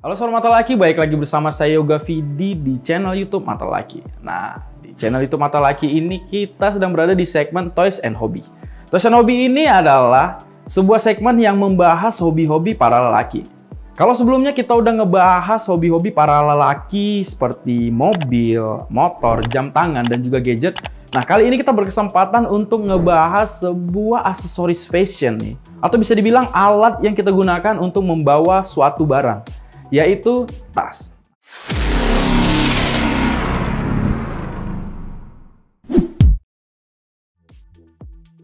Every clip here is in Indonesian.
Halo Sobat Mata Laki, baik lagi bersama saya Yoga Vidi di channel YouTube Mata Laki. Nah, di channel YouTube Mata Laki ini kita sedang berada di segmen Toys and Hobby. Toys and Hobby ini adalah sebuah segmen yang membahas hobi-hobi para lelaki. Kalau sebelumnya kita udah ngebahas hobi-hobi para lelaki seperti mobil, motor, jam tangan, dan juga gadget. Nah, kali ini kita berkesempatan untuk ngebahas sebuah aksesoris fashion nih. Atau bisa dibilang alat yang kita gunakan untuk membawa suatu barang, yaitu tas.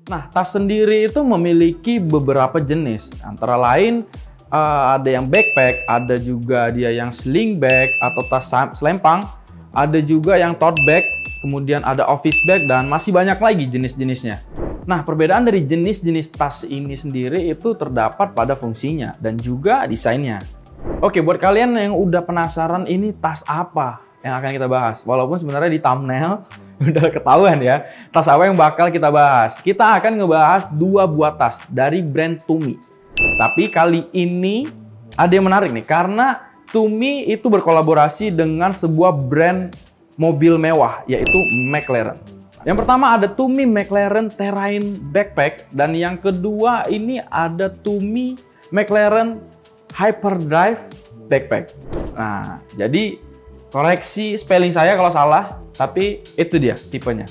Nah, tas sendiri itu memiliki beberapa jenis. Antara lain ada yang backpack, ada juga dia yang sling bag atau tas selempang, ada juga yang tote bag, kemudian ada office bag, dan masih banyak lagi jenis-jenisnya. Nah, perbedaan dari jenis-jenis tas ini sendiri itu terdapat pada fungsinya dan juga desainnya. Oke, buat kalian yang udah penasaran ini tas apa yang akan kita bahas, walaupun sebenarnya di thumbnail udah ketahuan ya, tas apa yang bakal kita bahas. Kita akan ngebahas dua buah tas dari brand Tumi. Tapi kali ini ada yang menarik nih, karena Tumi itu berkolaborasi dengan sebuah brand mobil mewah, yaitu McLaren. Yang pertama ada Tumi McLaren Terrain Backpack, dan yang kedua ini ada Tumi McLaren Hyperdrive Backpack. Nah, jadi koreksi spelling saya kalau salah, tapi itu dia tipenya.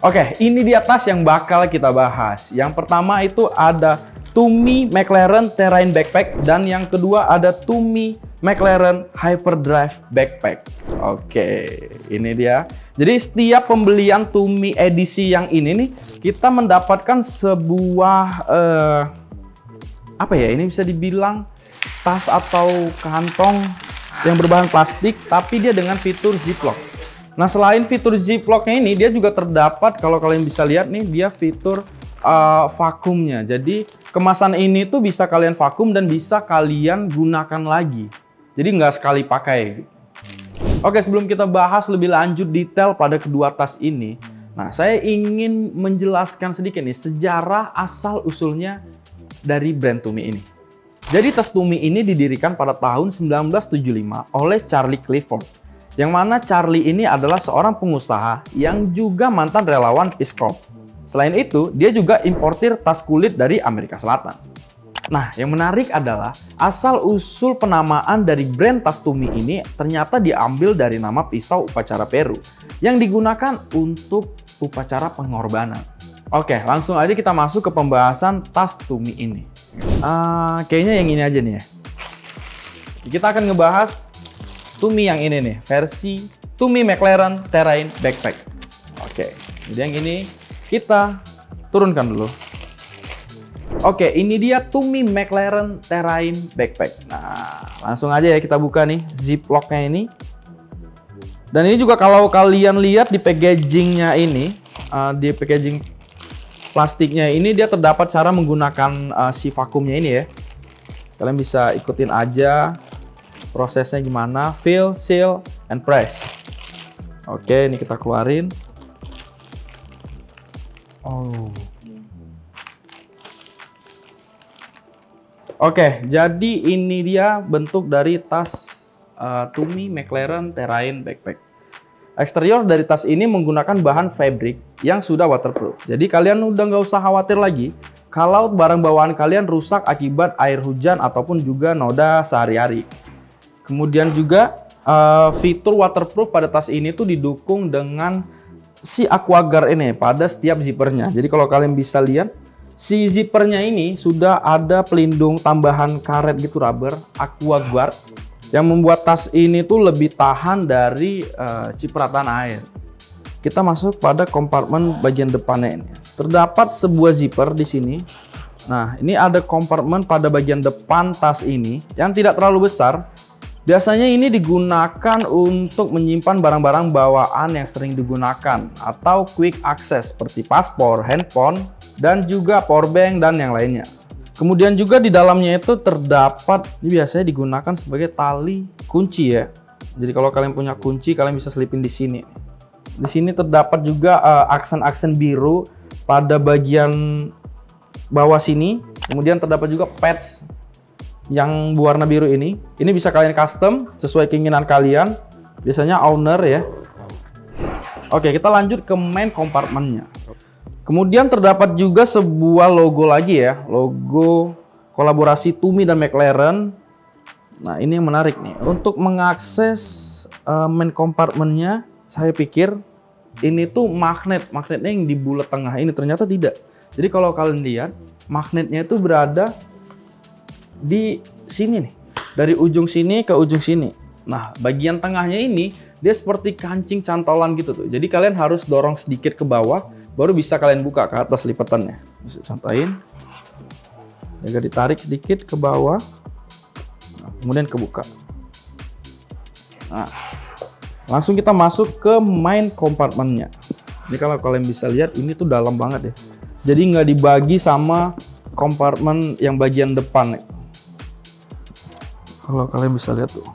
Oke, ini dia tas yang bakal kita bahas. Yang pertama itu ada Tumi McLaren Terrain Backpack, dan yang kedua ada Tumi McLaren Hyperdrive Backpack. Oke, ini dia. Jadi setiap pembelian Tumi edisi yang ini nih, kita mendapatkan sebuah apa ya, ini bisa dibilang tas atau kantong yang berbahan plastik, tapi dia dengan fitur ziplock. Nah, selain fitur ziplocknya ini, dia juga terdapat, kalau kalian bisa lihat nih, dia fitur vakumnya. Jadi kemasan ini tuh bisa kalian vakum dan bisa kalian gunakan lagi. Jadi nggak sekali pakai. Oke, sebelum kita bahas lebih lanjut detail pada kedua tas ini, nah saya ingin menjelaskan sedikit nih sejarah asal usulnya dari brand Tumi ini. Jadi tas Tumi ini didirikan pada tahun 1975 oleh Charlie Clifford. Yang mana Charlie ini adalah seorang pengusaha yang juga mantan relawan Peace Corps. Selain itu, dia juga importir tas kulit dari Amerika Selatan. Nah, yang menarik adalah asal-usul penamaan dari brand tas Tumi ini ternyata diambil dari nama pisau upacara Peru yang digunakan untuk upacara pengorbanan. Oke, langsung aja kita masuk ke pembahasan tas Tumi ini. Kayaknya yang ini aja nih ya. Kita akan ngebahas Tumi yang ini nih, versi Tumi McLaren Terrain Backpack. Oke, jadi yang ini kita turunkan dulu. Oke, ini dia Tumi McLaren Terrain Backpack. Nah, langsung aja ya kita buka nih ziplocknya ini. Dan ini juga kalau kalian lihat di packagingnya ini, di packaging plastiknya ini dia terdapat cara menggunakan si vakumnya ini ya. Kalian bisa ikutin aja prosesnya gimana, fill, seal, and press. Oke, ini kita keluarin. Oh. Oke, jadi ini dia bentuk dari tas Tumi McLaren Terrain Backpack. Eksterior dari tas ini menggunakan bahan fabric yang sudah waterproof. Jadi kalian udah nggak usah khawatir lagi kalau barang bawaan kalian rusak akibat air hujan ataupun juga noda sehari-hari. Kemudian juga fitur waterproof pada tas ini tuh didukung dengan si aquaguard ini pada setiap zippernya. Jadi kalau kalian bisa lihat, si zippernya ini sudah ada pelindung tambahan karet gitu, rubber aquaguard, yang membuat tas ini tuh lebih tahan dari cipratan air. Kita masuk pada kompartemen bagian depannya ini. Terdapat sebuah zipper di sini. Nah, ini ada kompartemen pada bagian depan tas ini yang tidak terlalu besar. Biasanya ini digunakan untuk menyimpan barang-barang bawaan yang sering digunakan atau quick access seperti paspor, handphone, dan juga powerbank dan yang lainnya. Kemudian juga di dalamnya itu terdapat, ini biasanya digunakan sebagai tali kunci ya. Jadi kalau kalian punya kunci, kalian bisa selipin di sini. Di sini terdapat juga aksen-aksen biru pada bagian bawah sini. Kemudian terdapat juga pads yang berwarna biru ini bisa kalian custom sesuai keinginan kalian. Biasanya owner ya. Oke, kita lanjut ke main compartmentnya. Kemudian terdapat juga sebuah logo lagi ya, logo kolaborasi Tumi dan McLaren. Nah, ini yang menarik nih. Untuk mengakses main compartmentnya, saya pikir ini tuh magnetnya yang di bulat tengah ini, ternyata tidak. Jadi kalau kalian lihat, magnetnya itu berada di sini nih, dari ujung sini ke ujung sini. Nah, bagian tengahnya ini dia seperti kancing cantolan gitu tuh. Jadi kalian harus dorong sedikit ke bawah, baru bisa kalian buka ke atas lipatannya. Bisa contohin, agak ditarik sedikit ke bawah, nah, kemudian kebuka. Nah, langsung kita masuk ke main compartmentnya. Ini kalau kalian bisa lihat, ini tuh dalam banget ya. Jadi nggak dibagi sama kompartemen yang bagian depan nih. Kalau kalian bisa lihat tuh.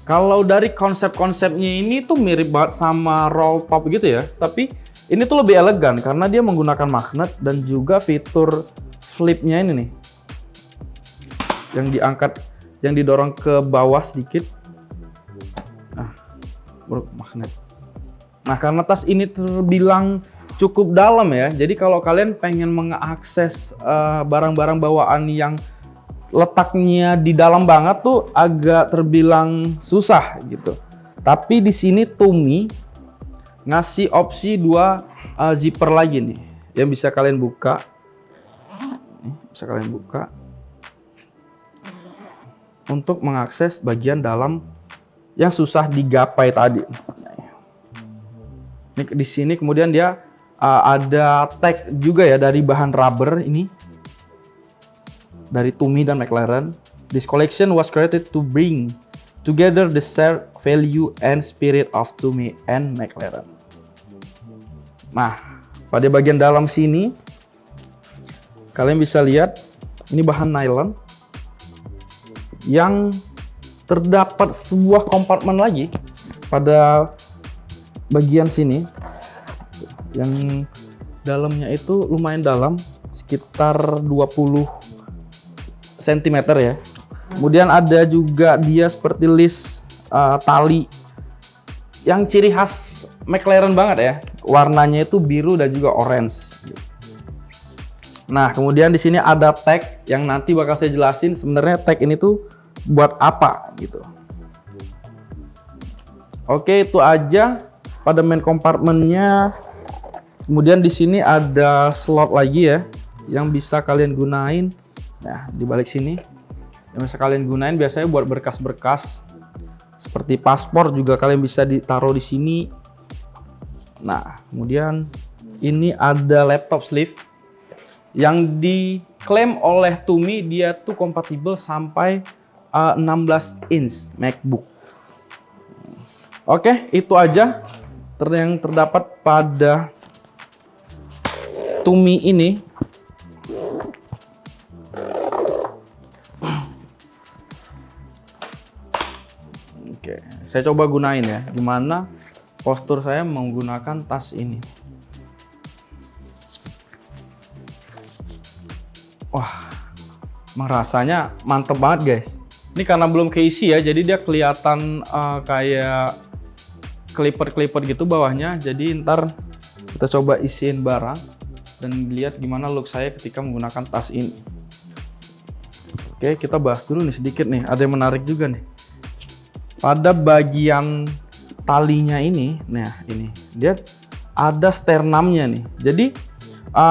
Kalau dari konsep-konsepnya ini tuh mirip banget sama roll top gitu ya. Tapi ini tuh lebih elegan karena dia menggunakan magnet dan juga fitur flipnya ini nih. Yang diangkat, yang didorong ke bawah sedikit. Nah, magnet. Nah, karena tas ini terbilang cukup dalam ya. Jadi kalau kalian pengen mengakses barang-barang bawaan yang letaknya di dalam banget tuh agak terbilang susah gitu. Tapi di sini Tumi ngasih opsi 2 zipper lagi nih yang bisa kalian buka. Nih, bisa kalian buka untuk mengakses bagian dalam yang susah digapai tadi. Ini di sini kemudian dia ada tag juga ya dari bahan rubber ini. Dari Tumi dan McLaren. This collection was created to bring together the shared value and spirit of Tumi and McLaren. Nah, pada bagian dalam sini kalian bisa lihat ini bahan nylon yang terdapat sebuah kompartemen lagi pada bagian sini yang dalamnya itu lumayan dalam, sekitar 20 cm ya. Kemudian ada juga dia seperti list tali yang ciri khas McLaren banget ya. Warnanya itu biru dan juga orange. Nah, kemudian di sini ada tag yang nanti bakal saya jelasin sebenarnya tag ini tuh buat apa gitu. Oke, itu aja pada main compartmentnya. Kemudian di sini ada slot lagi ya yang bisa kalian gunain. Nah, di balik sini yang bisa kalian gunain biasanya buat berkas-berkas seperti paspor juga kalian bisa ditaruh di sini. Nah, kemudian ini ada laptop sleeve yang diklaim oleh Tumi dia tuh kompatibel sampai 16 inch MacBook. Oke, itu aja yang terdapat pada Tumi ini. Oke, saya coba gunain ya, gimana postur saya menggunakan tas ini. Wah, rasanya mantep banget guys. Ini karena belum keisi ya, jadi dia kelihatan kayak clipper gitu bawahnya. Jadi ntar kita coba isiin barang dan lihat gimana look saya ketika menggunakan tas ini. Oke, kita bahas dulu nih sedikit nih, ada yang menarik juga nih. Pada bagian talinya ini, nah ini dia ada sternumnya nih. Jadi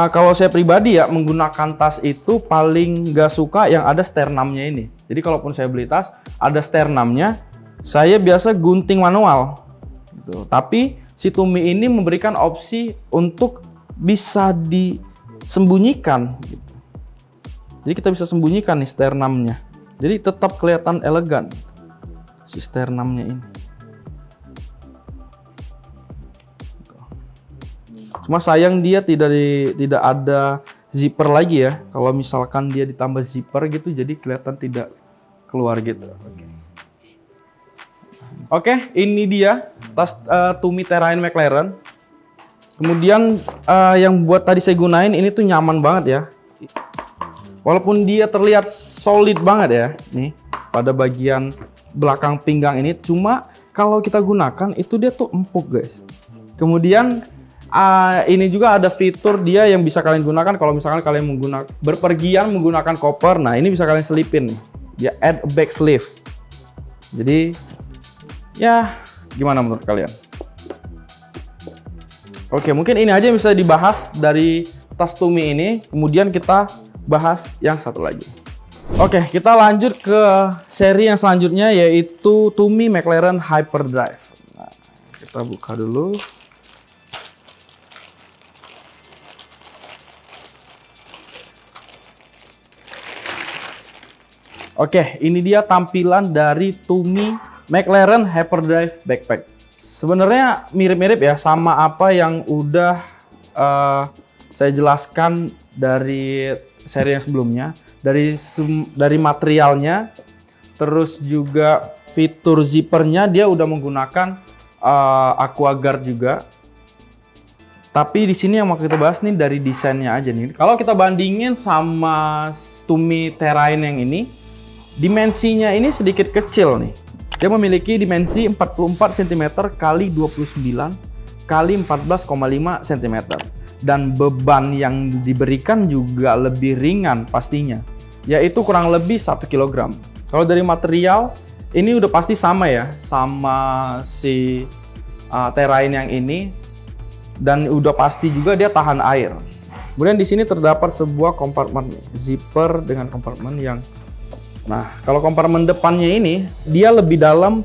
kalau saya pribadi ya menggunakan tas itu paling gak suka yang ada sternumnya ini. Jadi kalaupun saya beli tas ada sternumnya, saya biasa gunting manual. Gitu. Tapi si Tumi ini memberikan opsi untuk bisa disembunyikan. Gitu. Jadi kita bisa sembunyikan nih sternumnya. Jadi tetap kelihatan elegan. Si sternumnya ini. Cuma sayang dia tidak ada zipper lagi ya. Kalau misalkan dia ditambah zipper gitu, jadi kelihatan tidak keluar gitu. Oke, ini dia tas Tumi Terrain McLaren. Kemudian yang buat tadi saya gunain ini tuh nyaman banget ya. Walaupun dia terlihat solid banget ya, nih pada bagian belakang pinggang ini, cuma kalau kita gunakan itu dia tuh empuk guys. Kemudian ini juga ada fitur dia yang bisa kalian gunakan kalau misalkan kalian berpergian menggunakan koper. Nah ini bisa kalian selipin nih. Dia add a back sleeve. Jadi ya gimana menurut kalian? Oke, mungkin ini aja yang bisa dibahas dari tas Tumi ini. Kemudian kita bahas yang satu lagi. Oke, kita lanjut ke seri yang selanjutnya yaitu Tumi McLaren Hyperdrive. Nah, kita buka dulu. Oke, ini dia tampilan dari Tumi McLaren Hyperdrive Backpack. Sebenarnya mirip-mirip ya sama apa yang udah saya jelaskan dari seri yang sebelumnya. Dari materialnya, terus juga fitur zippernya dia udah menggunakan AquaGuard juga. Tapi di sini yang mau kita bahas nih dari desainnya aja nih. Kalau kita bandingin sama Tumi Terrain yang ini, dimensinya ini sedikit kecil nih. Dia memiliki dimensi 44 cm x 29 x 14,5 cm. Dan beban yang diberikan juga lebih ringan pastinya, yaitu kurang lebih 1 kg. Kalau dari material, ini udah pasti sama ya, sama si Terrain yang ini. Dan udah pasti juga dia tahan air. Kemudian di sini terdapat sebuah kompartemen zipper dengan kompartemen yang, nah kalau kompartemen depannya ini dia lebih dalam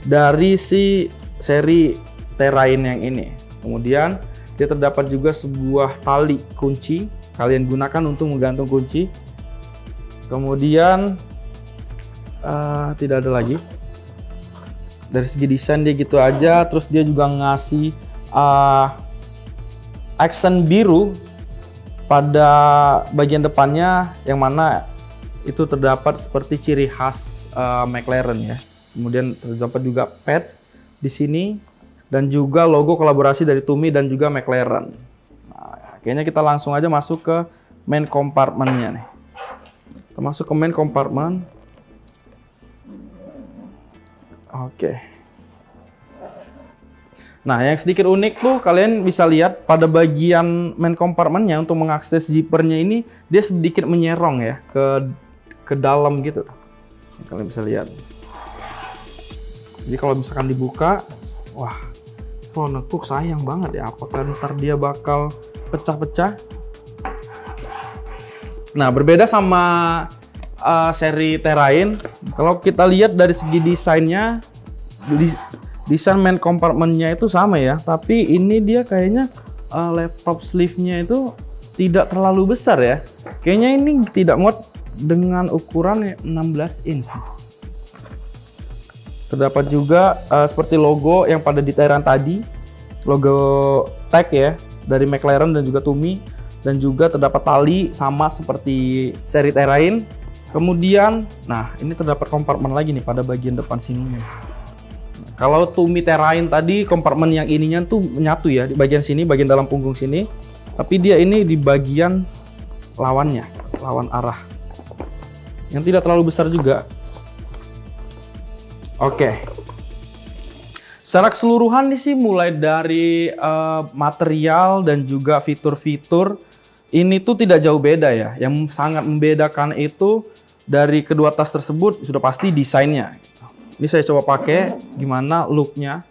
dari si seri Terrain yang ini. Kemudian dia terdapat juga sebuah tali kunci, kalian gunakan untuk menggantung kunci. Kemudian tidak ada lagi. Dari segi desain dia gitu aja. Terus dia juga ngasih aksen biru pada bagian depannya, yang mana itu terdapat seperti ciri khas McLaren ya. Kemudian terdapat juga patch di sini dan juga logo kolaborasi dari Tumi dan juga McLaren. Nah, kayaknya kita langsung aja masuk ke main compartmentnya nih. Kita masuk ke main compartment. Oke. Nah, yang sedikit unik tuh kalian bisa lihat pada bagian main compartmentnya untuk mengakses zippernya ini dia sedikit menyerong ya ke dalam gitu. Kalian bisa lihat. Jadi kalau misalkan dibuka, wah, kalau nekuk sayang banget ya. Apakah ntar dia bakal pecah-pecah? Nah, berbeda sama seri Terrain. Kalau kita lihat dari segi desainnya, desain main compartmentnya itu sama ya. Tapi ini dia kayaknya laptop sleeve-nya itu tidak terlalu besar ya. Kayaknya ini tidak muat dengan ukuran 16 inch. Terdapat juga seperti logo yang pada di Terrain tadi, logo tag ya dari McLaren dan juga Tumi, dan juga terdapat tali sama seperti seri Terrain. Kemudian, nah ini terdapat kompartemen lagi nih pada bagian depan sininya. Kalau Tumi Terrain tadi kompartemen yang ininya tuh menyatu ya di bagian sini, bagian dalam punggung sini, tapi dia ini di bagian lawannya, lawan arah, yang tidak terlalu besar juga. Oke, secara keseluruhan nih sih mulai dari material dan juga fitur-fitur ini tuh tidak jauh beda ya. Yang sangat membedakan itu dari kedua tas tersebut sudah pasti desainnya. Ini saya coba pakai, gimana looknya.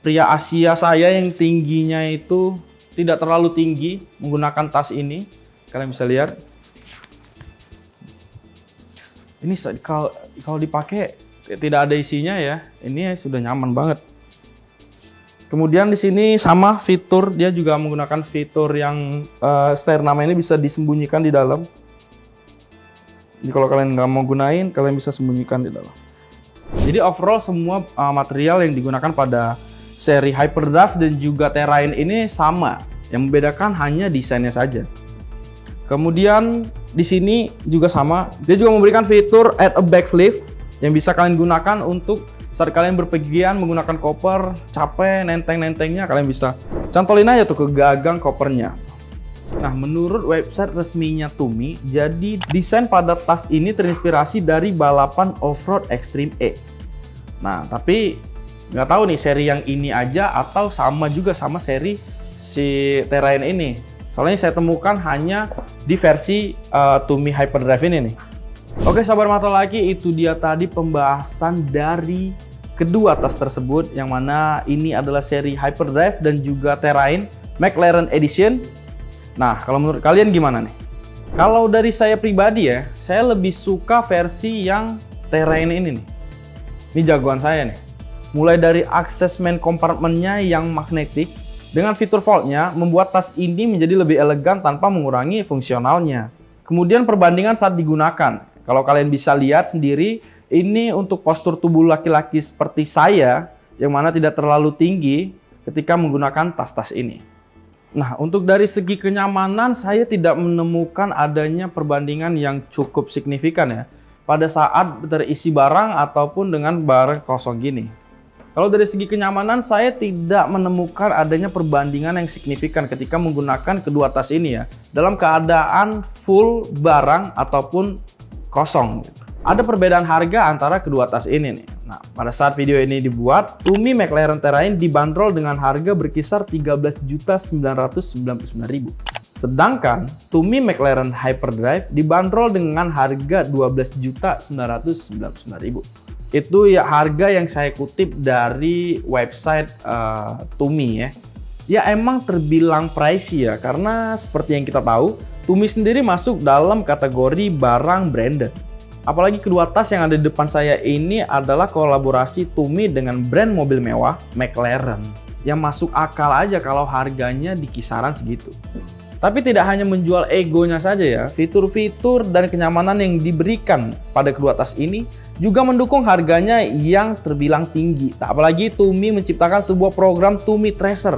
Pria Asia saya yang tingginya itu tidak terlalu tinggi menggunakan tas ini, kalian bisa lihat. Ini kalau dipakai tidak ada isinya ya, ini sudah nyaman banget. Kemudian di sini sama fitur, dia juga menggunakan fitur yang sternum ini bisa disembunyikan di dalam. Jadi kalau kalian nggak mau gunain, kalian bisa sembunyikan di dalam. Jadi overall semua material yang digunakan pada seri Hyperdrive dan juga Terrain ini sama. Yang membedakan hanya desainnya saja. Kemudian di sini juga sama, dia juga memberikan fitur add a back sleeve yang bisa kalian gunakan untuk saat kalian berpergian menggunakan koper, capek nenteng-nentengnya, kalian bisa cantolin aja tuh ke gagang kopernya. Nah, menurut website resminya Tumi, jadi desain pada tas ini terinspirasi dari balapan off-road Extreme E. Nah, tapi nggak tahu nih seri yang ini aja atau sama juga sama seri si Terrain ini. Soalnya saya temukan hanya di versi Tumi Hyperdrive ini nih. Oke sahabat mata laki, itu dia tadi pembahasan dari kedua tas tersebut, yang mana ini adalah seri Hyperdrive dan juga Terrain McLaren Edition. Nah, kalau menurut kalian gimana nih? Kalau dari saya pribadi ya, saya lebih suka versi yang Terrain ini nih. Ini jagoan saya nih. Mulai dari akses main compartmentnya yang magnetik, dengan fitur foldnya membuat tas ini menjadi lebih elegan tanpa mengurangi fungsionalnya. Kemudian perbandingan saat digunakan. Kalau kalian bisa lihat sendiri, ini untuk postur tubuh laki-laki seperti saya, yang mana tidak terlalu tinggi ketika menggunakan tas-tas ini. Nah, untuk dari segi kenyamanan, saya tidak menemukan adanya perbandingan yang cukup signifikan ya, pada saat terisi barang ataupun dengan barang kosong gini. Kalau dari segi kenyamanan, saya tidak menemukan adanya perbandingan yang signifikan ketika menggunakan kedua tas ini ya, dalam keadaan full barang ataupun kosong. Ada perbedaan harga antara kedua tas ini nih. Nah, pada saat video ini dibuat, Tumi McLaren Terrain dibanderol dengan harga berkisar 13.999.000. Sedangkan Tumi McLaren Hyperdrive dibanderol dengan harga 12.999.000. Itu ya harga yang saya kutip dari website Tumi ya. Ya emang terbilang pricey ya, karena seperti yang kita tahu, Tumi sendiri masuk dalam kategori barang branded. Apalagi kedua tas yang ada di depan saya ini adalah kolaborasi Tumi dengan brand mobil mewah McLaren. Yang masuk akal aja kalau harganya di kisaran segitu. Tapi tidak hanya menjual egonya saja ya, fitur-fitur dan kenyamanan yang diberikan pada kedua tas ini juga mendukung harganya yang terbilang tinggi. Apalagi Tumi menciptakan sebuah program Tumi Tracer,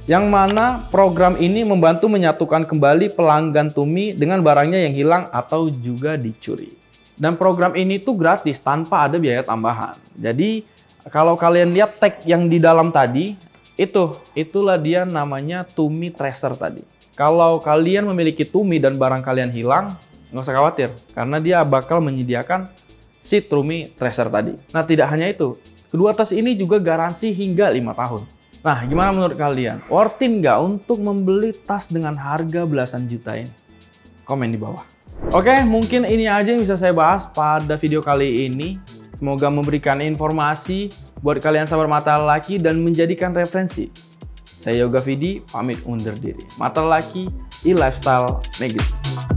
yang mana program ini membantu menyatukan kembali pelanggan Tumi dengan barangnya yang hilang atau juga dicuri. Dan program ini tuh gratis tanpa ada biaya tambahan. Jadi kalau kalian lihat tag yang di dalam tadi, itulah dia namanya Tumi Tracer tadi. Kalau kalian memiliki Tumi dan barang kalian hilang, nggak usah khawatir, karena dia bakal menyediakan si Tumi Tracer tadi. Nah, tidak hanya itu, kedua tas ini juga garansi hingga 5 tahun. Nah, gimana menurut kalian? Worth it nggak untuk membeli tas dengan harga belasan juta ini? Komen di bawah. Oke, mungkin ini aja yang bisa saya bahas pada video kali ini. Semoga memberikan informasi buat kalian sahabat mata laki dan menjadikan referensi. Saya Yoga Vidi, pamit undur diri. Mata laki, e-lifestyle magazine.